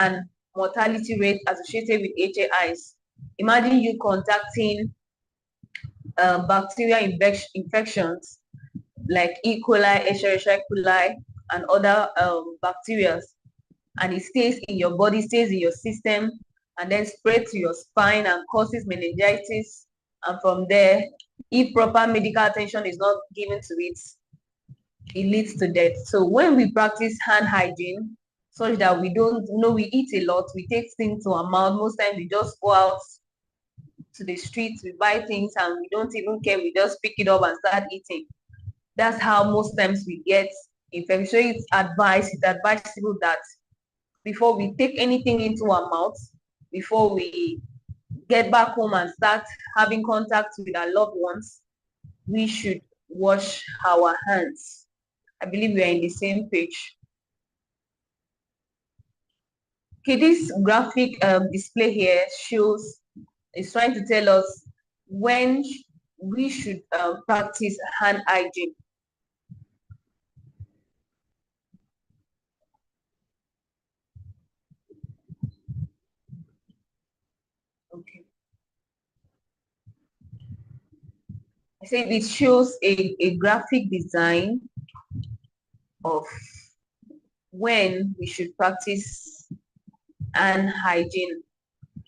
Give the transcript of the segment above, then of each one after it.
and mortality rate associated with HAIs. Imagine you contacting bacterial infections like E. coli, Escherichia coli, and other bacteria, and it stays in your body, stays in your system, and then spreads to your spine and causes meningitis. And from there, if proper medical attention is not given to it, it leads to death. So when we practice hand hygiene, such that we don't we eat a lot, we take things to our mouth. Most times we just go out to the streets, we buy things and we don't even care, we just pick it up and start eating. That's how most times we get infection. So it's advisable that before we take anything into our mouths, before we get back home and start having contact with our loved ones, we should wash our hands. I believe we are in the same page. Okay, this graphic display here is trying to tell us when we should practice hand hygiene. Okay. I said it shows a graphic design of when we should practice hand hygiene.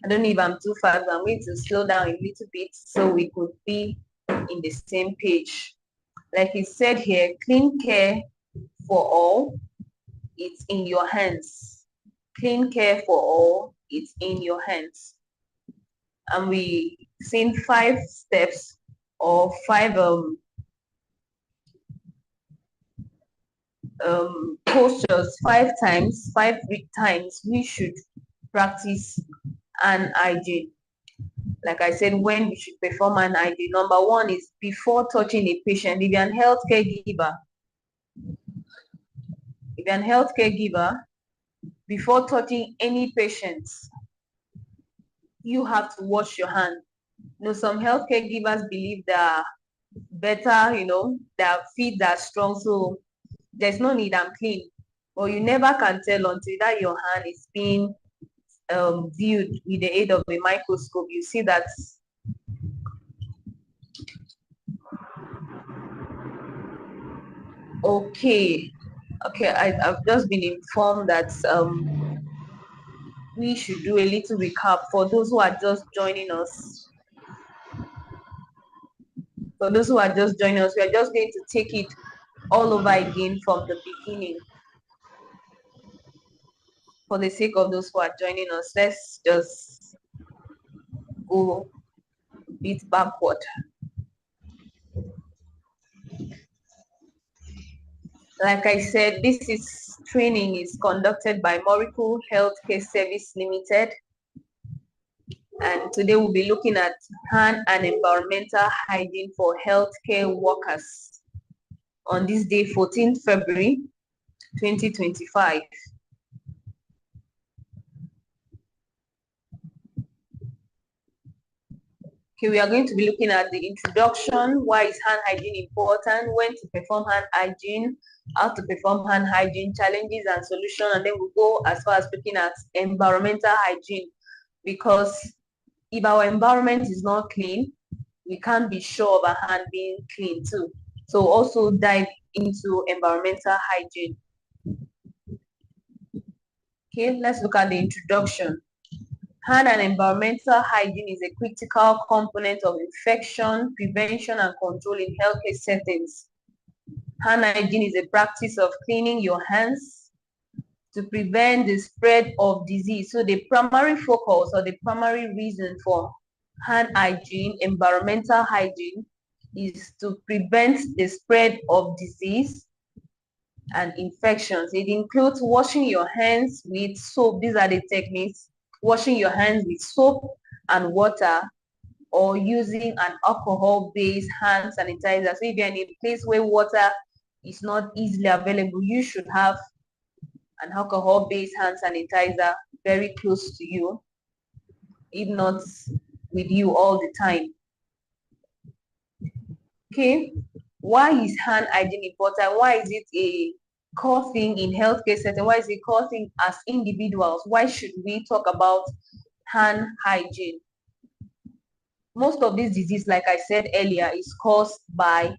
I don't know if I'm too fast, but I'm going to slow down a little bit so we could be in the same page. Like it said here, clean care for all, it's in your hands. Clean care for all, it's in your hands. And we seen 5 steps or 5 postures, 5 times we should practice hand hygiene. Like I said, when we should perform hand hygiene, number 1 is before touching a patient. If you're an healthcare giver, before touching any patient, you have to wash your hand. Some healthcare givers believe they're better, their feet are strong, so there's no need, I'm clean. But you never can tell until that your hand is being viewed with the aid of a microscope. You see that okay, I've just been informed that we should do a little recap for those who are just joining us. For those who are just joining us, we are just going to take it all over again from the beginning. For the sake of those who are joining us, let's just go a bit backward. Like I said, this training is conducted by Moricol Healthcare Service Limited. And today we'll be looking at hand and environmental hygiene for healthcare workers on this day, 14th February, 2025. Okay, we are going to be looking at the introduction, why is hand hygiene important, when to perform hand hygiene, how to perform hand hygiene, challenges and solutions, and then we'll go as far as looking at environmental hygiene, because if our environment is not clean, we can't be sure of our hand being clean too. So also dive into environmental hygiene. Okay, let's look at the introduction. Hand and environmental hygiene is a critical component of infection prevention and control in healthcare settings. Hand hygiene is a practice of cleaning your hands to prevent the spread of disease. So the primary focus or the primary reason for hand hygiene, environmental hygiene, is to prevent the spread of disease and infections. It includes washing your hands with soap. These are the techniques. Washing your hands with soap and water, or using an alcohol-based hand sanitizer. So if you're in a place where water is not easily available, you should have an alcohol-based hand sanitizer very close to you, if not with you all the time. Okay, why is hand hygiene important? Why is it core thing in healthcare setting? Why is it core thing as individuals? Why should we talk about hand hygiene? Most of this disease, like I said earlier, is caused by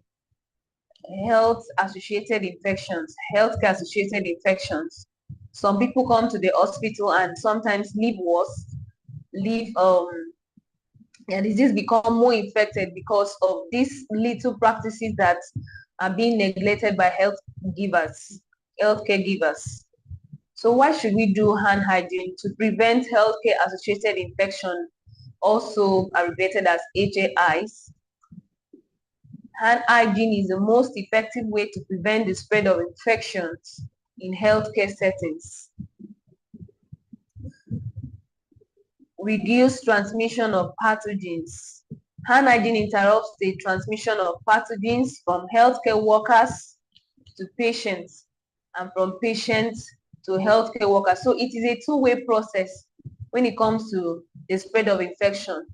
healthcare associated infections. Some people come to the hospital and sometimes leave worse, leave their disease become more infected because of these little practices that are being neglected by healthcare givers. So why should we do hand hygiene? To prevent healthcare associated infection, also abbreviated as HAIs. Hand hygiene is the most effective way to prevent the spread of infections in healthcare settings. Reduce transmission of pathogens. Hand hygiene interrupts the transmission of pathogens from healthcare workers to patients and from patients to healthcare workers. So it is a two-way process when it comes to the spread of infection.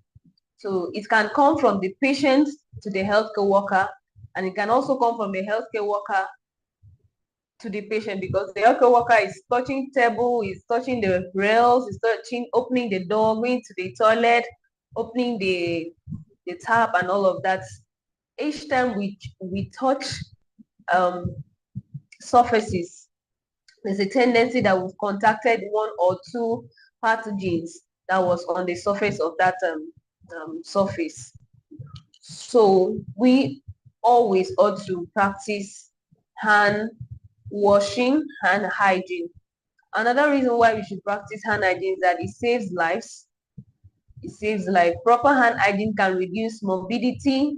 So it can come from the patient to the healthcare worker, and it can also come from the healthcare worker to the patient, because the healthcare worker is touching table, is touching the rails, is opening the door, going to the toilet, opening the tap and all of that. Each time we touch surfaces, there's a tendency that we've contacted one or two pathogens that was on the surface of that surface. So we always ought to practice hand washing, hand hygiene. Another reason why we should practice hand hygiene is that it saves lives. It saves life. Proper hand hygiene can reduce morbidity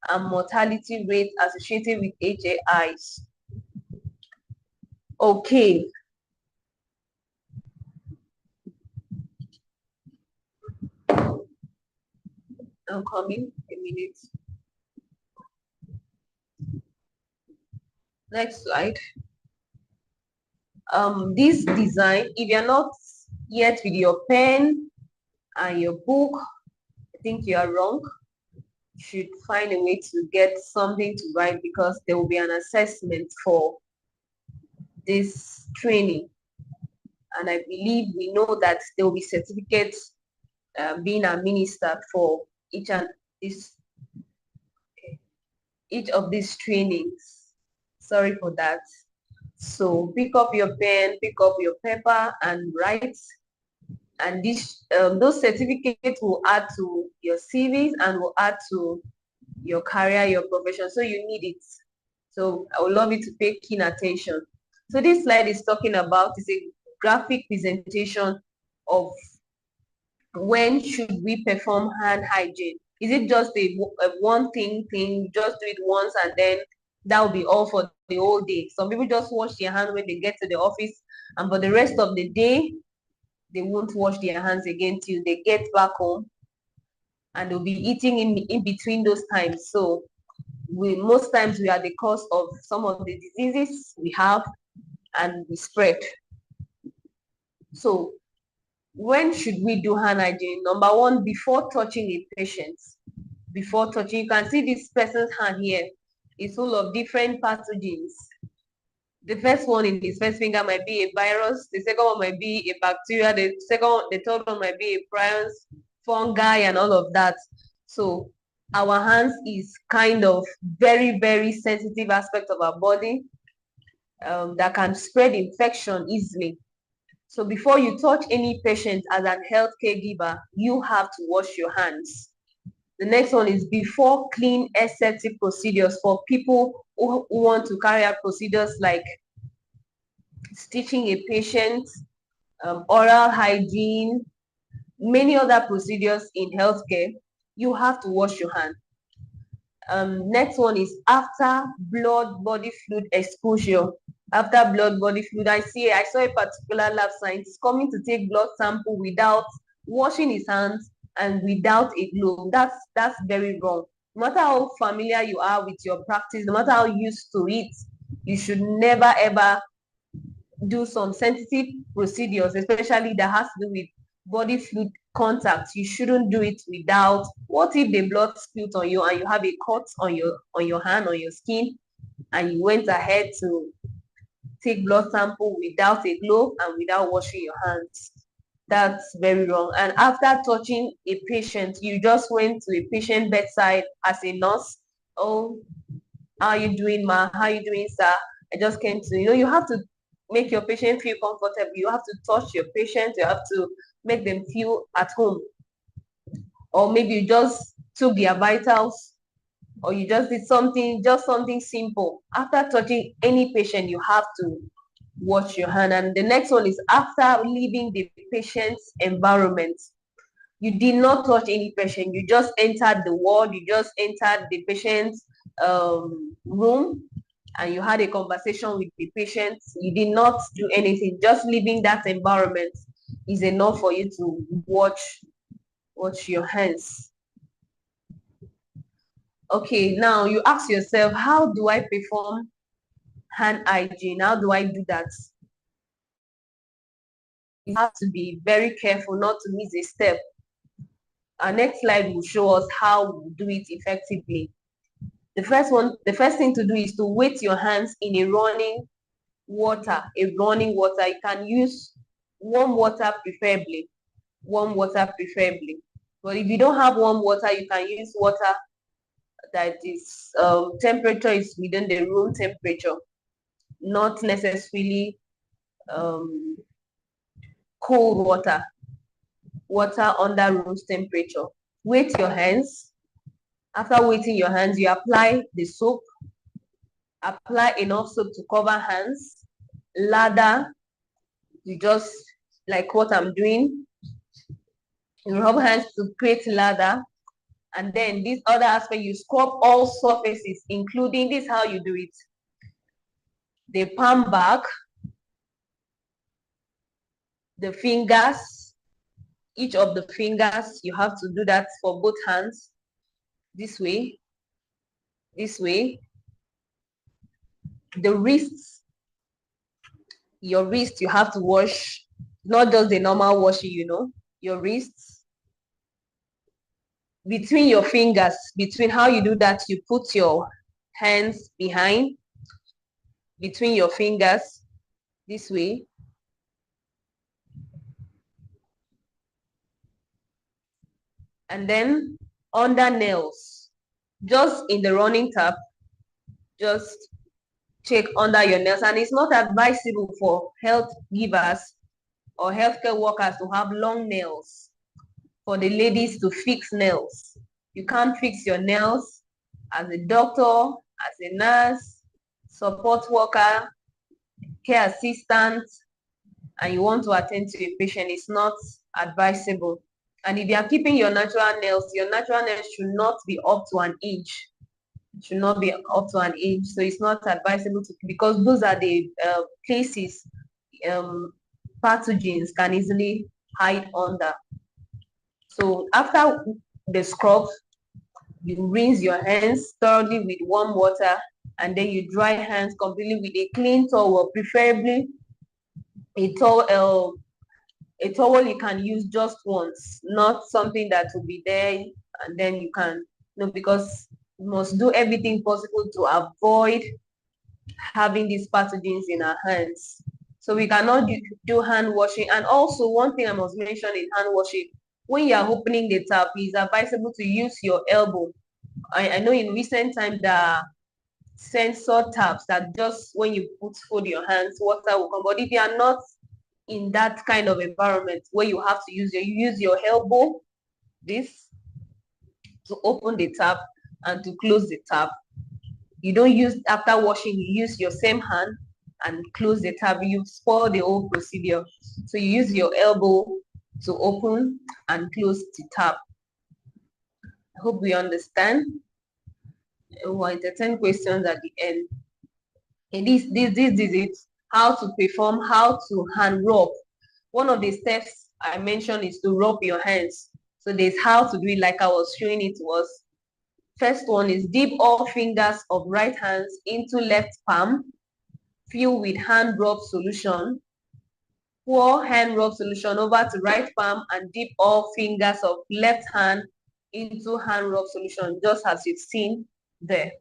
and mortality rates associated with HAIs. Okay. I'm coming. A minute. Next slide. This design, if you're not yet with your pen and your book, I think you are wrong. You should find a way to get something to write, because there will be an assessment for this training. And I believe we know that there will be certificates being administered for each of these trainings. Sorry for that. So pick up your pen, pick up your paper and write. And those certificates will add to your CVs and will add to your career, your profession. So you need it. So I would love you to pay keen attention. So this slide is talking about, is a graphic presentation of when should we perform hand hygiene. Is it just a one thing, just do it once and then that will be all for the whole day? Some people just wash their hands when they get to the office, and for the rest of the day, they won't wash their hands again till they get back home, and they'll be eating in between those times. So most times we are the cause of some of the diseases we have and we spread. So when should we do hand hygiene? Number one, before touching a patient. Before touching, you can see this person's hand here is full of different pathogens. The first one in his first finger might be a virus. The second one might be a bacteria. The third one might be a prions, fungi, and all of that. So our hands is kind of very, very sensitive aspect of our body that can spread infection easily. So before you touch any patient as an healthcare giver, you have to wash your hands. The next one is before clean aseptic procedures for people who want to carry out procedures like stitching a patient, oral hygiene, many other procedures in healthcare, you have to wash your hand. Next one is after blood body fluid exposure. After blood body fluid, I saw a particular lab scientist coming to take blood sample without washing his hands and without a glove. That's very wrong. No matter how familiar you are with your practice, no matter how used to it, you should never ever do some sensitive procedures, especially that has to do with body fluid contact. You shouldn't do it without. What if the blood spilled on you and you have a cut on your hand, on your skin, and you went ahead to take blood sample without a glove and without washing your hands. That's very wrong. And after touching a patient, you just went to a patient bedside as a nurse. Oh, how are you doing, ma? How are you doing, sir? I just came to, you have to make your patient feel comfortable. You have to touch your patient. You have to make them feel at home. Or maybe you just took their vitals, or you just did something simple. After touching any patient, you have to wash your hand. And the next one is after leaving the patient's environment. You did not touch any patient. You just entered the ward. You just entered the patient's room, and you had a conversation with the patient. You did not do anything. Just leaving that environment is enough for you to wash your hands. Okay, now you ask yourself, how do I perform hand hygiene? How do I do that? You have to be very careful not to miss a step. Our next slide will show us how we do it effectively. The first thing to do is to wet your hands in a running water. You can use warm water preferably. But if you don't have warm water, you can use water that is temperature is within the room temperature, not necessarily cold water under room temperature. Wet your hands. After wetting your hands, you apply the soap. Apply enough soap to cover hands. Lather, you just like what I'm doing. You rub hands to create lather. And then this other aspect, you scrub all surfaces, including this, how you do it. The palm back, the fingers, each of the fingers, you have to do that for both hands. This way. The wrists, your wrist, you have to wash, not just the normal washing, your wrists. Between your fingers, between how you do that, you put your hands behind, between your fingers, this way. And then under nails, just in the running tap, just check under your nails. And it's not advisable for health givers or healthcare workers to have long nails. For the ladies to fix nails. You can't fix your nails as a doctor, as a nurse, support worker, care assistant, and you want to attend to a patient. It's not advisable. And if you are keeping your natural nails should not be up to an inch. So it's not advisable because those are the places pathogens can easily hide under. So after the scrub, you rinse your hands thoroughly with warm water, and then you dry hands completely with a clean towel, preferably a towel you can use just once, not something that will be there and then you can, because we must do everything possible to avoid having these pathogens in our hands. So we cannot do hand washing. And also one thing I must mention in hand washing, when you are opening the tap, it's advisable to use your elbow. I know in recent times there are sensor taps that just when you fold your hands, water will come. But if you are not in that kind of environment where you have to use your elbow, this, to open the tap and to close the tap. You don't use, after washing, you use your same hand and close the tap. You spoil the whole procedure. So you use your elbow to open and close the tap. I hope we understand. We'll entertain questions at the end. And this is it. How to perform, how to hand rub. One of the steps I mentioned is to rub your hands. So there's how to do it like I was showing it was. First one is dip all fingers of right hands into left palm. Fill with hand rub solution. Pour hand rub solution over to right palm and dip all fingers of left hand into hand rub solution, just as you've seen there.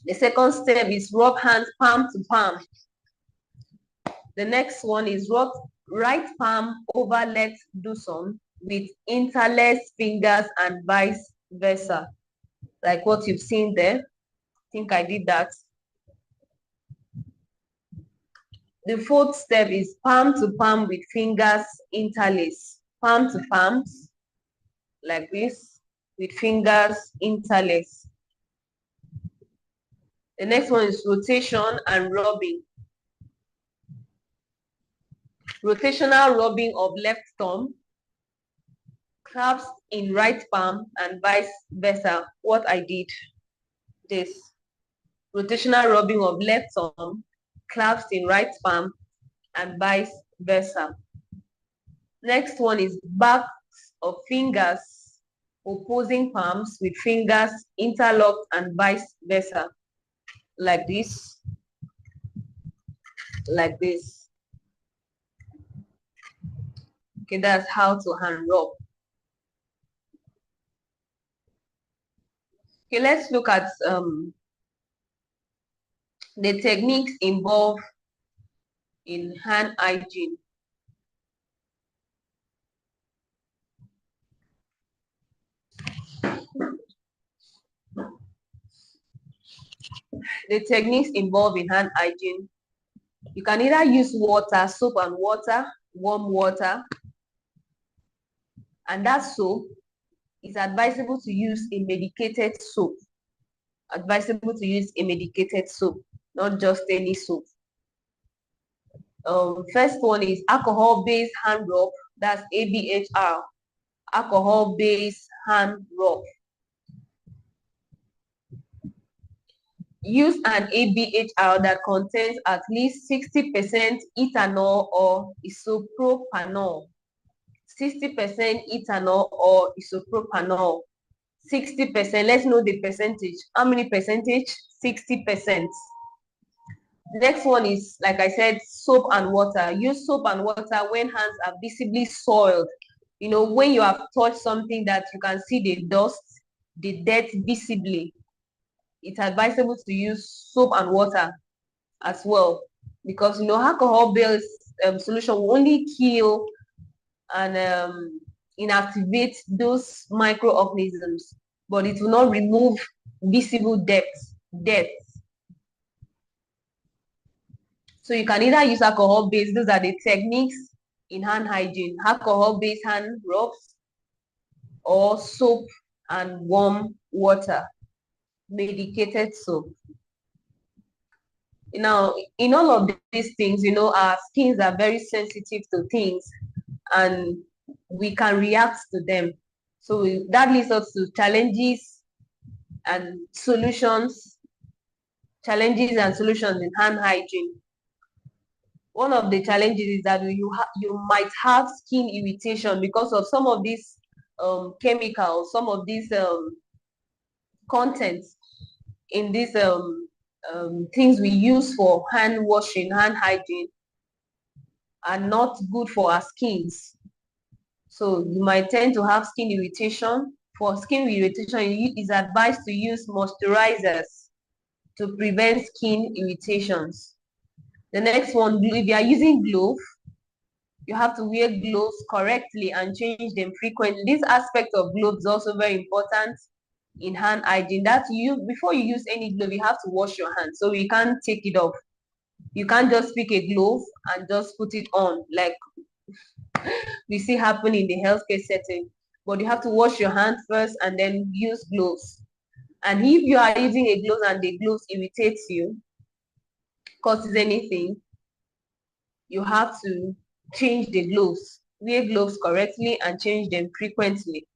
The second step is rub hands palm to palm. The next one is rub right palm over left dorsum with interlaced fingers and vice versa. Like what you've seen there. I think I did that. The fourth step is palm to palm with fingers interlaced. Palm to palms, like this, with fingers interlaced. The next one is rotation and rubbing. Rotational rubbing of left thumb, clasped in right palm, and vice versa. What I did, this. Rotational rubbing of left thumb, clasped in right palm, and vice versa. Next one is backs of fingers, opposing palms with fingers interlocked and vice versa. Like this. Like this. Okay, that's how to hand rub. Okay, let's look at the techniques involved in hand hygiene. The techniques involved in hand hygiene. You can either use water, soap and water, warm water, and that soap is advisable to use a medicated soap. Advisable to use a medicated soap, not just any soap. First one is alcohol-based hand rub. That's ABHR, alcohol-based hand rub. Use an ABHR that contains at least 60% ethanol or isopropanol. 60% ethanol or isopropanol. 60%, let's know the percentage. How many percentage? 60%. Next one is, like I said, soap and water. Use soap and water when hands are visibly soiled. You know, when you have touched something that you can see the dust, the dirt visibly. It's advisable to use soap and water as well, because, you know, alcohol-based solution will only kill and inactivate those microorganisms, but it will not remove visible dirt. So you can either use alcohol-based, those are the techniques in hand hygiene, alcohol-based hand rubs, or soap and warm water, medicated soap. Now, in all of these things, you know, our skins are very sensitive to things and we can react to them. So that leads us to challenges and solutions. Challenges and solutions in hand hygiene. One of the challenges is that you might have skin irritation because of some of these chemicals, some of these contents in these things we use for hand washing, hand hygiene, are not good for our skins. So you might tend to have skin irritation. For skin irritation, it is advised to use moisturizers to prevent skin irritations. The next one, if you are using gloves, you have to wear gloves correctly and change them frequently. This aspect of gloves is also very important in hand hygiene. That before you use any glove, you have to wash your hands, so you can't take it off. You can't just pick a glove and just put it on like we see happen in the healthcare setting. But you have to wash your hands first and then use gloves. And if you are using a glove and the gloves irritates you, causes anything, you have to change the gloves. Wear gloves correctly and change them frequently.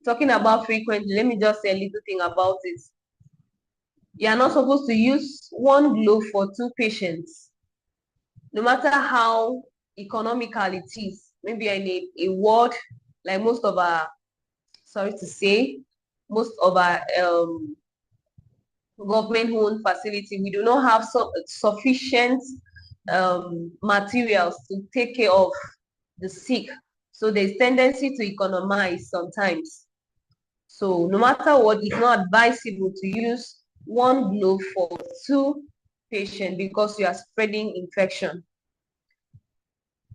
Talking about frequently, let me just say a little thing about it. You are not supposed to use one glove for 2 patients. No matter how economical it is, maybe in a ward, like most of our, sorry to say, most of our government-owned facility, we do not have sufficient materials to take care of the sick. So there's tendency to economize sometimes. So no matter what, it's not advisable to use one glove for 2 patients because you are spreading infection.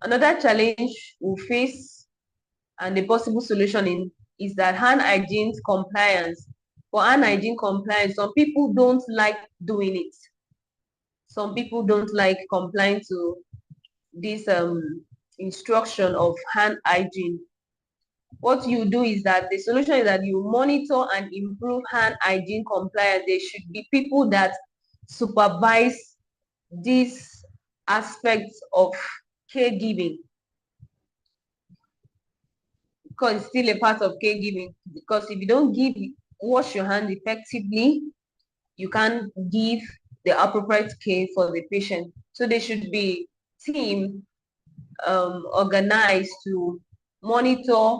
Another challenge we face and the possible solution is that hand hygiene compliance. For hand hygiene compliance, some people don't like doing it. Some people don't like complying to this instruction of hand hygiene. What you do is that the solution is that you monitor and improve hand hygiene compliance. There should be people that supervise these aspects of caregiving, because it's still a part of caregiving. Because if you don't wash your hand effectively, you can't give the appropriate care for the patient. So there should be team organized to monitor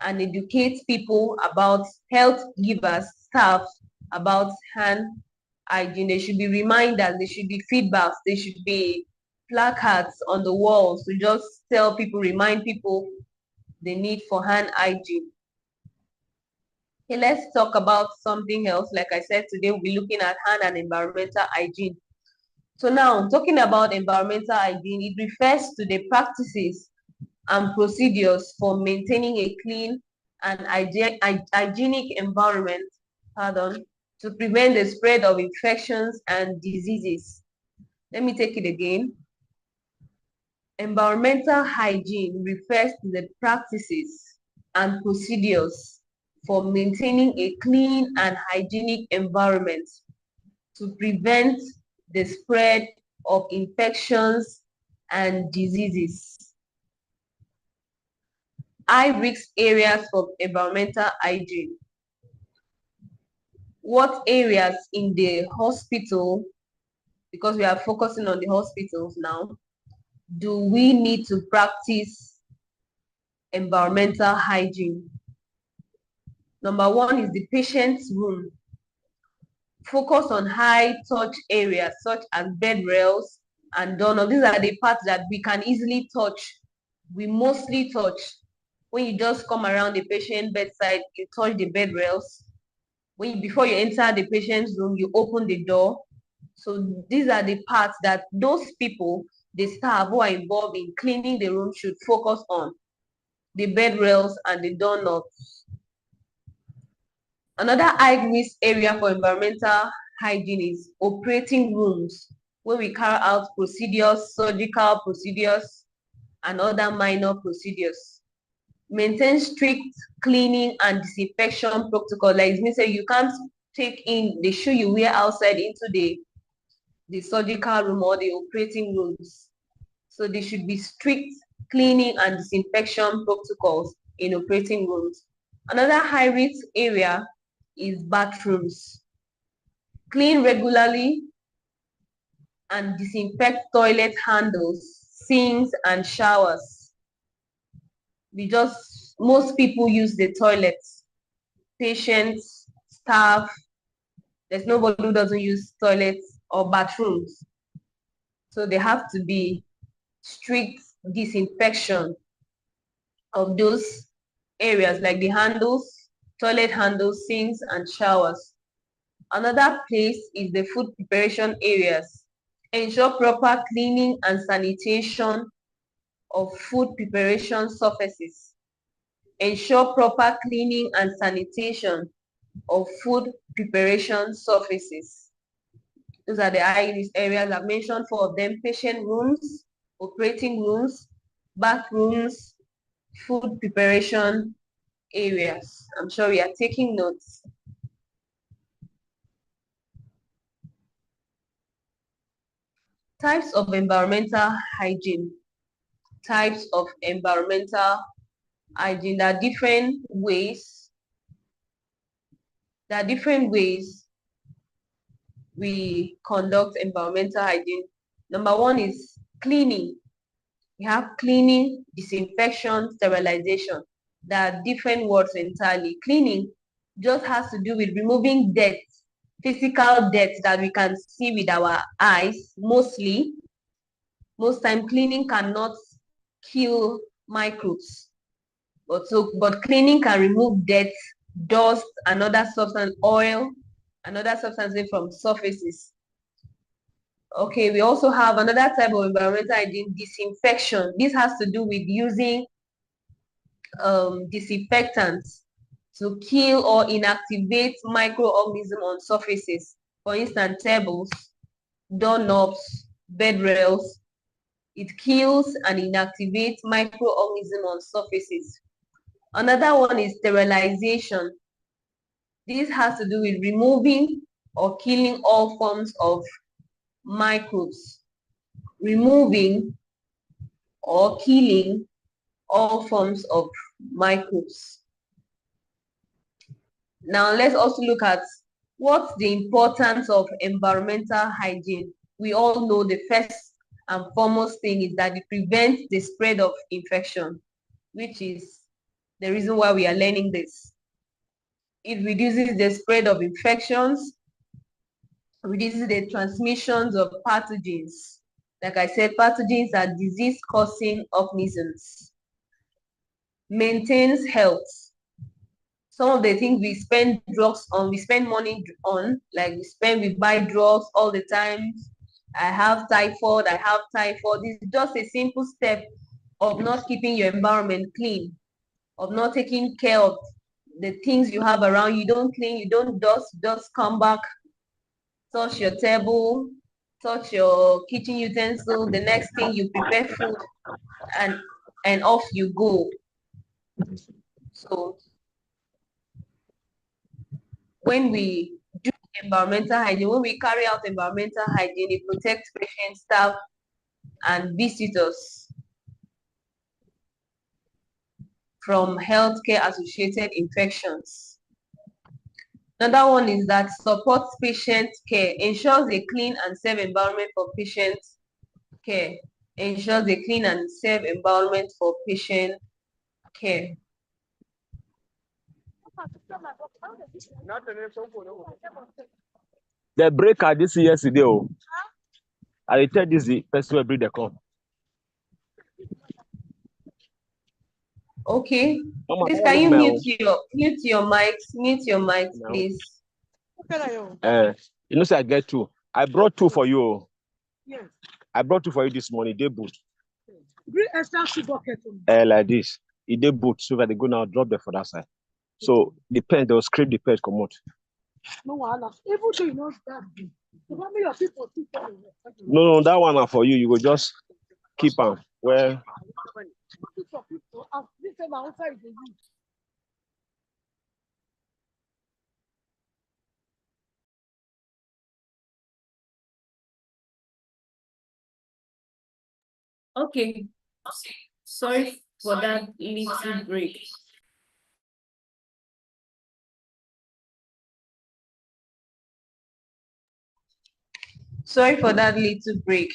and educate people about health givers, staff, about hand hygiene. There should be reminders, there should be feedbacks, there should be placards on the walls to just tell people, remind people the need for hand hygiene. Okay, let's talk about something else. Like I said, today we'll be looking at hand and environmental hygiene. So now, talking about environmental hygiene, it refers to the practices and procedures for maintaining a clean and hygienic environment, to prevent the spread of infections and diseases. Let me take it again. Environmental hygiene refers to the practices and procedures for maintaining a clean and hygienic environment to prevent the spread of infections and diseases. High-risk areas of environmental hygiene. What areas in the hospital, because we are focusing on the hospitals now, do we need to practice environmental hygiene? Number one is the patient's room. Focus on high-touch areas such as bed rails and doorknobs. These are the parts that we can easily touch. We mostly touch. When you just come around the patient bedside, you touch the bed rails. Before you enter the patient's room, you open the door. So these are the parts that those people, the staff who are involved in cleaning the room, should focus on: the bed rails and the doorknobs. Another high-risk area for environmental hygiene is operating rooms, where we carry out procedures, surgical procedures, and other minor procedures. Maintain strict cleaning and disinfection protocol. Like me say, you can't take in the shoe you wear outside into the surgical room or the operating rooms. So there should be strict cleaning and disinfection protocols in operating rooms. Another high-risk area is bathrooms. Clean regularly and disinfect toilet handles, sinks, and showers. Most people use the toilets. Patients, staff, there's nobody who doesn't use toilets or bathrooms. So there have to be strict disinfection of those areas, like the handles, toilet handles, sinks, and showers. Another place is the food preparation areas. Ensure proper cleaning and sanitation of food preparation surfaces. Ensure proper cleaning and sanitation of food preparation surfaces. Those are the high-risk areas. I've mentioned 4 of them: patient rooms, operating rooms, bathrooms, food preparation areas. I'm sure we are taking notes. Types of environmental hygiene. Types of environmental hygiene. There are different ways. We conduct environmental hygiene. Number one is cleaning. We have cleaning, disinfection, sterilization. There are different words entirely. Cleaning just has to do with removing dirt, physical dirt that we can see with our eyes mostly. Most time cleaning cannot kill microbes, but cleaning can remove dirt, dust, and other substance, oil, Another substance made from surfaces. Okay, we also have another type of environmental hygiene, disinfection. This has to do with using disinfectants to kill or inactivate microorganisms on surfaces. For instance, tables, doorknobs, bed rails. It kills and inactivates microorganisms on surfaces. Another one is sterilization. This has to do with removing or killing all forms of microbes. Removing or killing all forms of microbes. Now let's also look at what's the importance of environmental hygiene. We all know the first and foremost thing is that it prevents the spread of infection, which is the reason why we are learning this. It reduces the spread of infections, reduces the transmissions of pathogens. Like I said, pathogens are disease-causing organisms. Maintains health. Some of the things we spend drugs on, we spend money on, like we buy drugs all the time. I have typhoid. This is just a simple step of not keeping your environment clean, of not taking care of the things you have around. You don't clean, you don't dust, just come back, touch your table, touch your kitchen utensil. The next thing you prepare food and off you go. So when we do environmental hygiene, when we carry out environmental hygiene, it protects patients, staff, and visitors from healthcare associated infections. Another one is that supports patient care, ensures a clean and safe environment for patient care, ensures a clean and safe environment for patient care. The breaker this yesterday, I tell this the person will bring the call. Okay. Please, can you mute your mics, please? You know, say I get two. I brought two for you. Yes. I brought two for you this morning. They boot. Bring extra bucket. Like this. It they boot so that they go now drop them for that side. So the pen, they'll scrape the pen come out. No, even though you know that. No, that one are for you. You will just keep them. Well. Okay. Sorry for that little break. Sorry for that little break.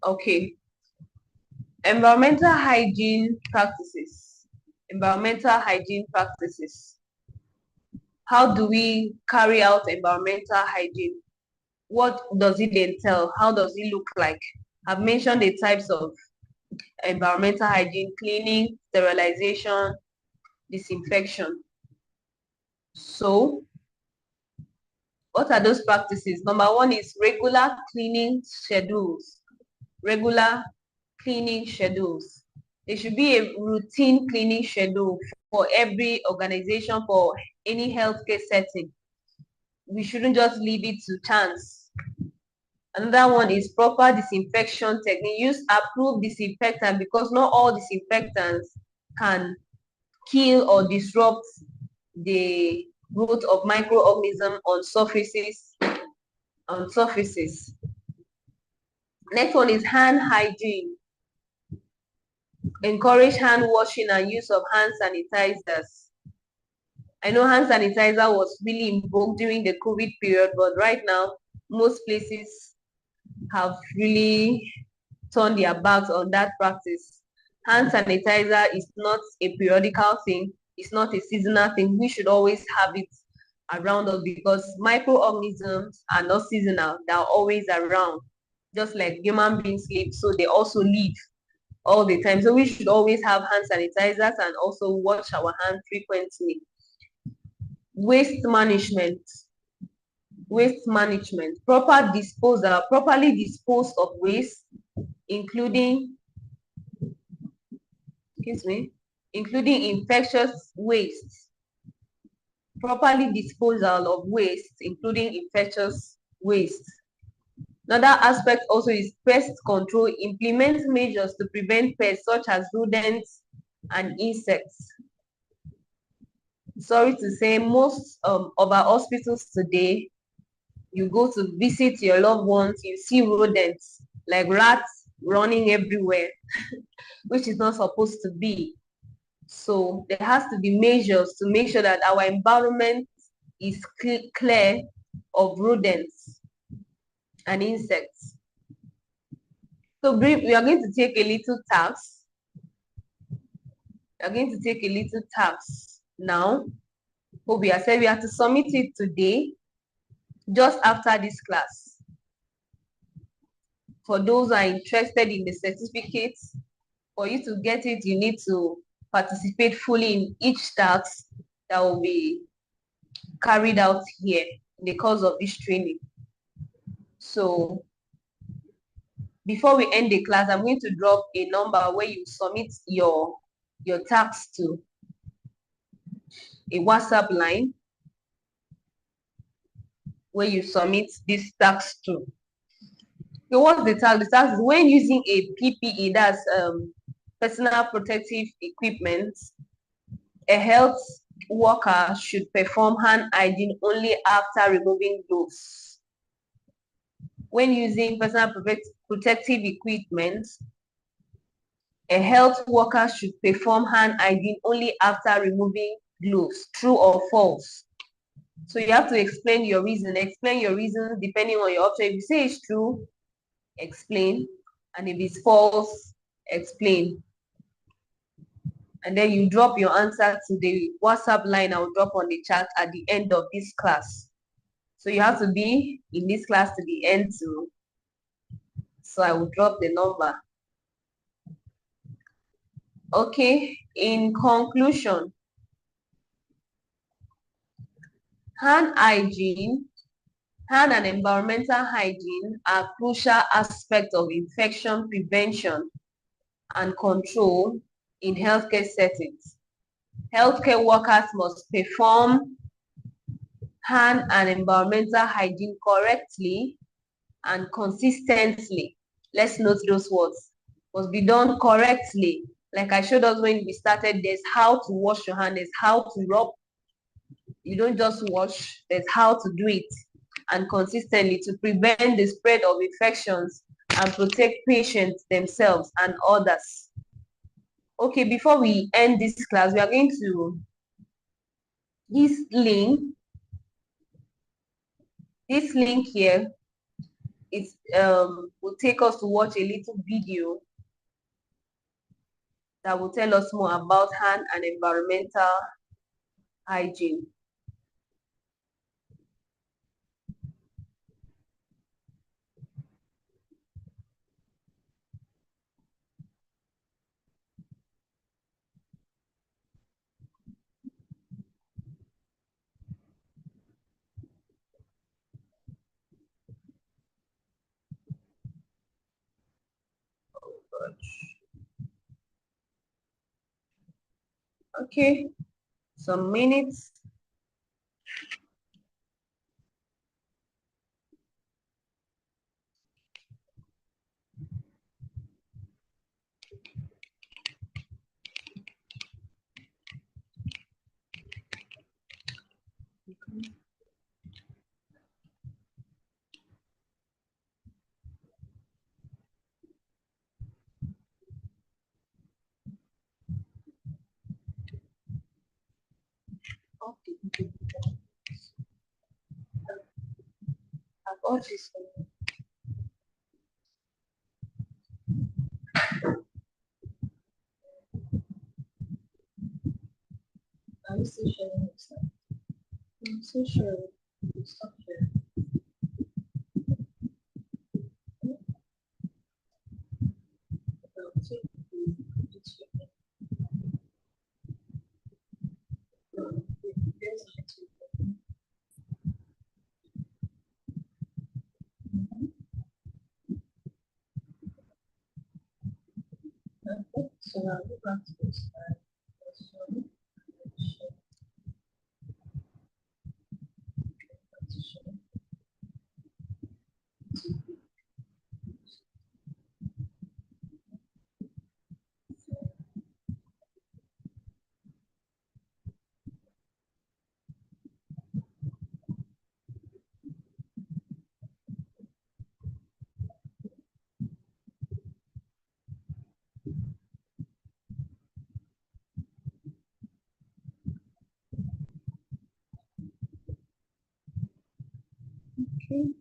Okay. Environmental hygiene practices. Environmental hygiene practices. How do we carry out environmental hygiene? What does it entail? How does it look like? I've mentioned the types of environmental hygiene: cleaning, sterilization, disinfection. So, what are those practices? Number one is regular cleaning schedules. Regular cleaning schedules. There should be a routine cleaning schedule for every organization, for any healthcare setting. We shouldn't just leave it to chance. Another one is proper disinfection technique. Use approved disinfectant, because not all disinfectants can kill or disrupt the growth of microorganisms on surfaces. Next one is hand hygiene. Encourage hand washing and use of hand sanitizers. I know hand sanitizer was really in vogue during the COVID period, but right now, most places have really turned their backs on that practice. Hand sanitizer is not a periodical thing. It's not a seasonal thing. We should always have it around us, because microorganisms are not seasonal. They're always around. Just like human beings live, so they also live all the time. So we should always have hand sanitizers and also wash our hands frequently. Waste management. Waste management. Proper disposal, properly disposed of waste, including infectious waste. Properly disposal of waste, including infectious waste. Another aspect also is pest control. Implement measures to prevent pests such as rodents and insects. Sorry to say, most of our hospitals today, you go to visit your loved ones, you see rodents like rats running everywhere, which is not supposed to be. So there has to be measures to make sure that our environment is clear of rodents and insects. So we are going to take a little task. We are going to take a little task now. We have to submit it today, just after this class. For those who are interested in the certificates, for you to get it, you need to participate fully in each task that will be carried out here in the course of this training. So before we end the class, I'm going to drop a number where you submit your task to, a WhatsApp line where you submit this task to. So what's the task? The task is when using a PPE, that's personal protective equipment, a health worker should perform hand hygiene only after removing gloves. When using personal protective equipment, a health worker should perform hand hygiene only after removing gloves. True or false? So you have to explain your reason. Explain your reason depending on your option. If you say it's true, explain. And if it's false, explain. And then you drop your answer to the WhatsApp line I will drop on the chat at the end of this class. So you have to be in this class to the end too. So I will drop the number. Okay, in conclusion, hand hygiene, hand and environmental hygiene are crucial aspects of infection prevention and control in healthcare settings. Healthcare workers must perform hand and environmental hygiene correctly and consistently. Let's note those words. Must be done correctly. Like I showed us when we started, there's how to wash your hand, there's how to rub. You don't just wash, there's how to do it. And consistently to prevent the spread of infections and protect patients themselves and others. Okay, before we end this class, we are going to, this link here, it will take us to watch a little video that will tell us more about hand and environmental hygiene. Okay, some minutes. Okay. I've got this. I'm still sharing this. I'm so sure. Stop sharing. So now go back to this question. Okay.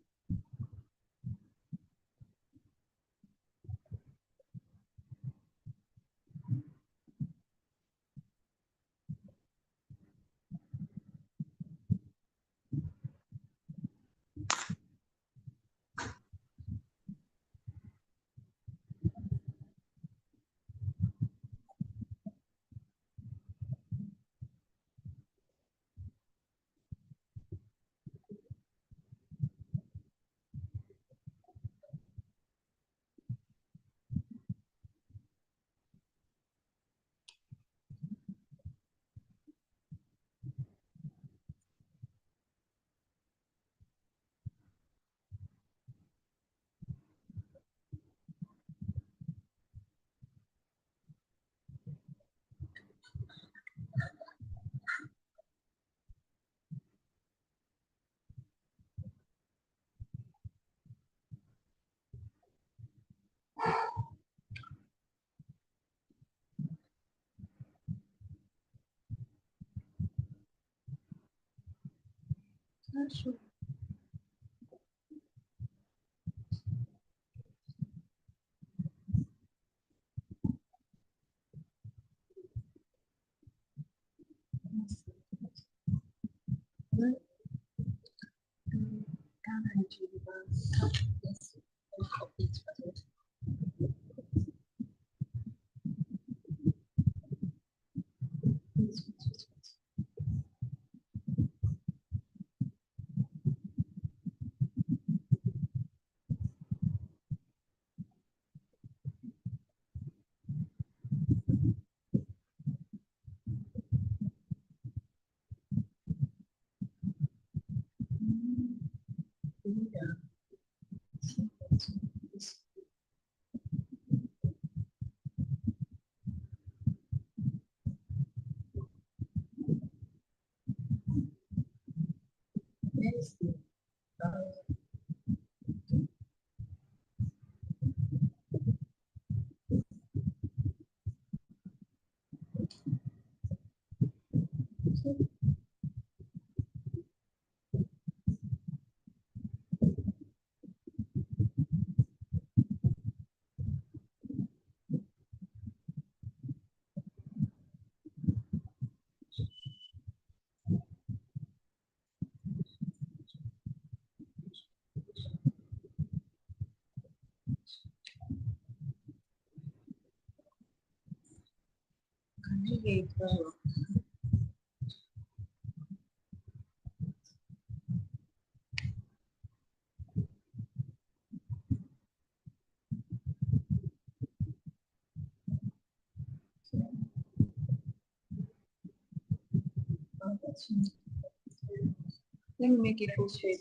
That's true. Ghana and Geneva. Yes. Complete. Yes. Can you hear it very well? Let me make it full straight.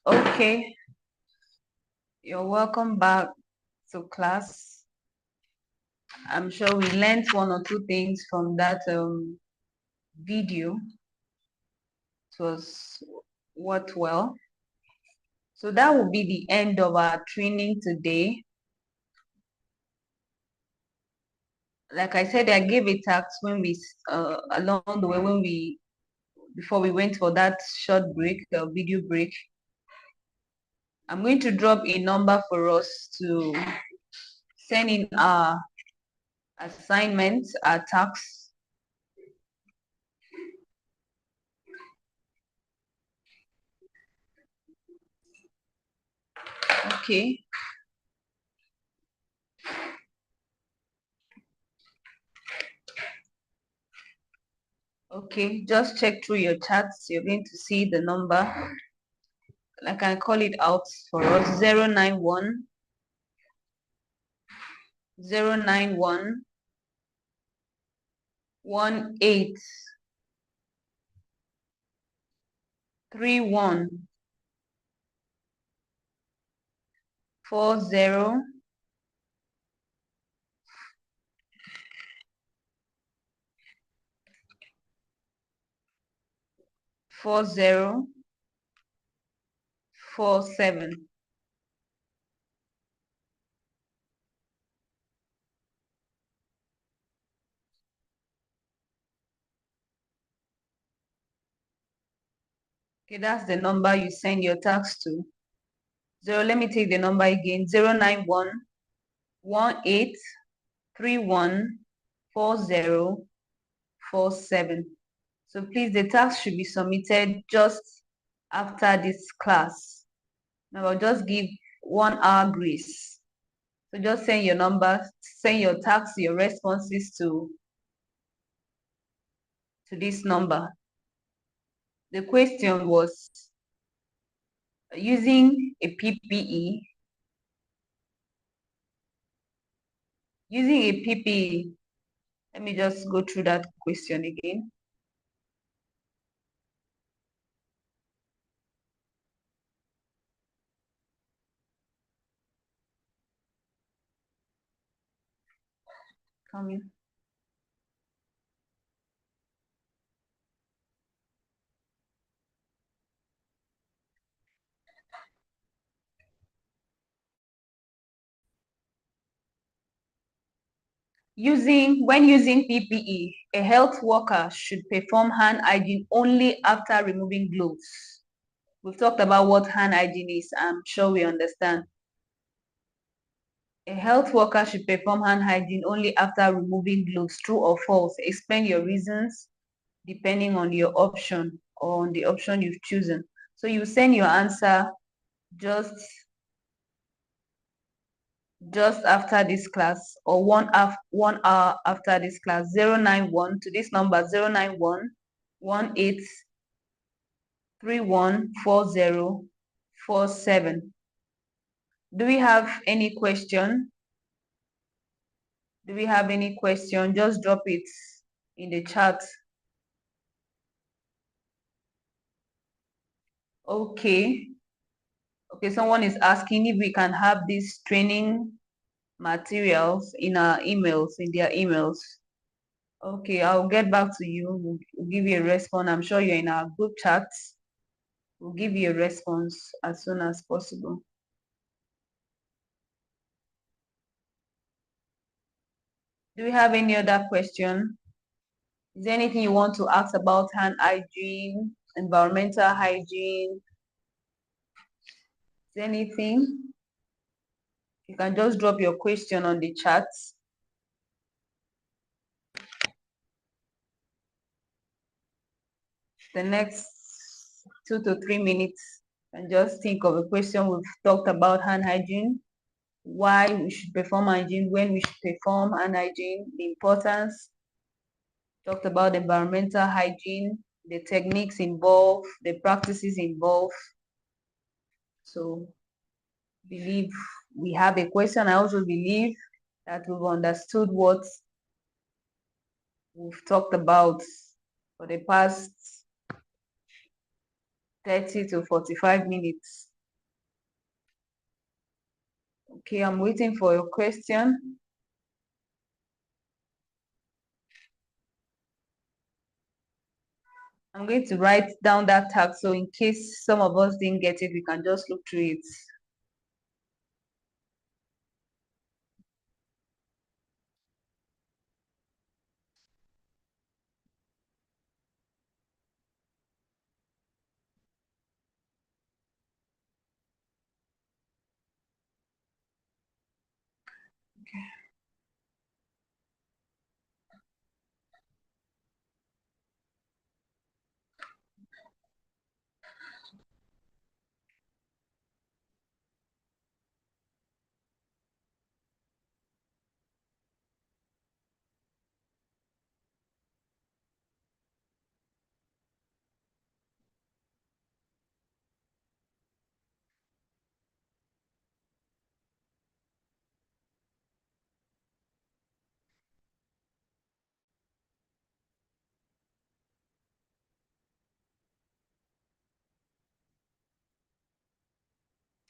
Okay, you're welcome back to class. I'm sure we learned one or two things from that video. It was worked well. So that will be the end of our training today. Like I said, I gave a task when we along the way before we went for that short break, video break. I'm going to drop a number for us to send in our assignments, our tasks. Okay. Okay, just check through your chats. You're going to see the number. I can call it out for us. 091 091 18 31 40 4047. Okay, that's the number you send your tax to. Let me take the number again. 091 18 31 4047. So please, the task should be submitted just after this class. Now I'll just give 1 hour grace. So just send your number, send your task, your responses to this number. The question was using a PPE. Using a PPE. Let me just go through that question again. Come in. When using PPE, a health worker should perform hand hygiene only after removing gloves. We've talked about what hand hygiene is. I'm sure we understand. A health worker should perform hand hygiene only after removing gloves. True or false? Explain your reasons depending on your option or on the option you've chosen. So you send your answer just after this class or 1 hour after this class. 091 to this number 091 18 31 4047. Do we have any question? Do we have any question? Just drop it in the chat. Okay. Okay, someone is asking if we can have these training materials in our emails, in their emails. Okay, I'll get back to you. We'll give you a response. I'm sure you're in our group chats. We'll give you a response as soon as possible. Do we have any other question? Is there anything you want to ask about hand hygiene, environmental hygiene? Is there anything? You can just drop your question on the chat. The next 2 to 3 minutes, and just think of a question. We've talked about hand hygiene, why we should perform hygiene, when we should perform hand hygiene, the importance. Talked about environmental hygiene, the techniques involved, the practices involved. So believe we have a question. I also believe that we've understood what we've talked about for the past 30 to 45 minutes. Okay, I'm waiting for your question. I'm going to write down that tag, so in case some of us didn't get it, we can just look through it. Okay.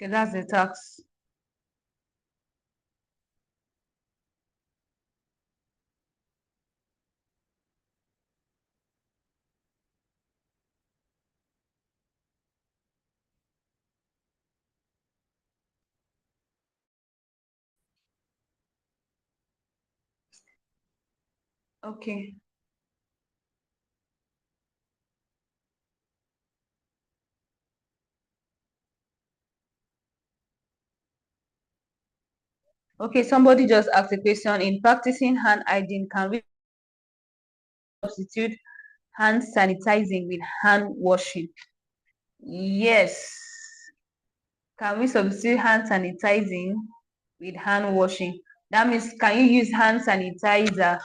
Okay, that's the tax. Okay. Okay, somebody just asked a question. In practicing hand hygiene, can we substitute hand sanitizing with hand washing? Yes. Can we substitute hand sanitizing with hand washing? That means, can you use hand sanitizer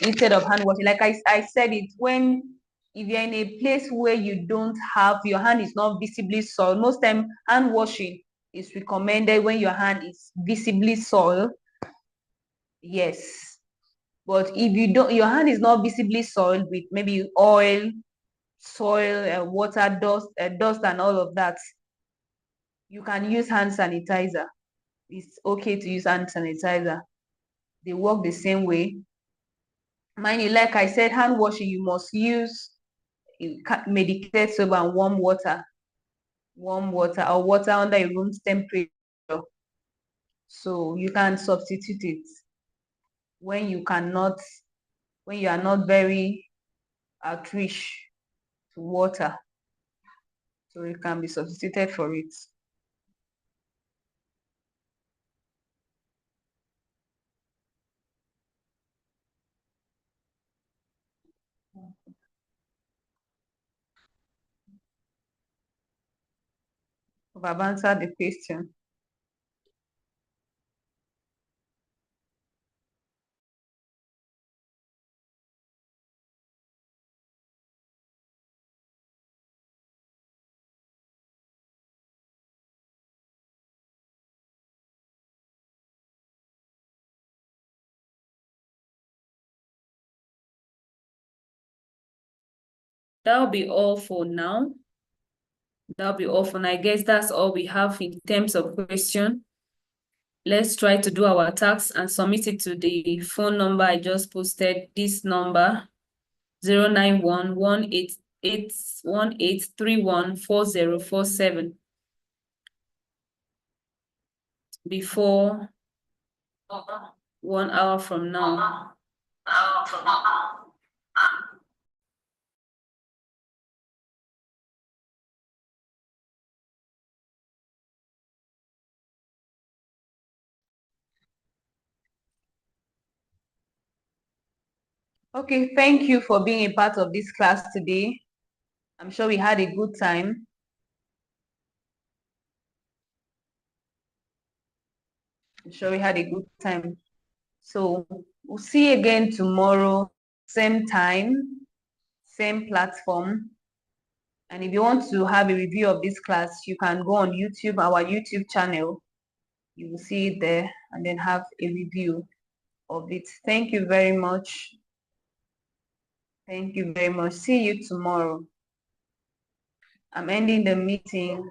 instead of hand washing? Like I said it, if you're in a place where you don't have, your hand is not visibly soiled, most time hand washing is recommended when your hand is visibly soiled. Yes. But if you don't, your hand is not visibly soiled with maybe oil, soil, water, dust, and all of that, you can use hand sanitizer. It's okay to use hand sanitizer. They work the same way. Mind you, like I said, hand washing, you must use medicated soap and warm water or water under a room temperature. So you can substitute it when you are not very outreach to water. So it can be substituted for it. I've answered the question. That'll be all for now. That'll be all for now. I guess that's all we have in terms of question. Let's try to do our task and submit it to the phone number I just posted. This number 091-188-1831-4047 before 1 hour from now. Okay, thank you for being a part of this class today. I'm sure we had a good time. I'm sure we had a good time. So we'll see you again tomorrow, same time, same platform. And if you want to have a review of this class, you can go on YouTube, our YouTube channel. You will see it there and then have a review of it. Thank you very much. Thank you very much. See you tomorrow. I'm ending the meeting.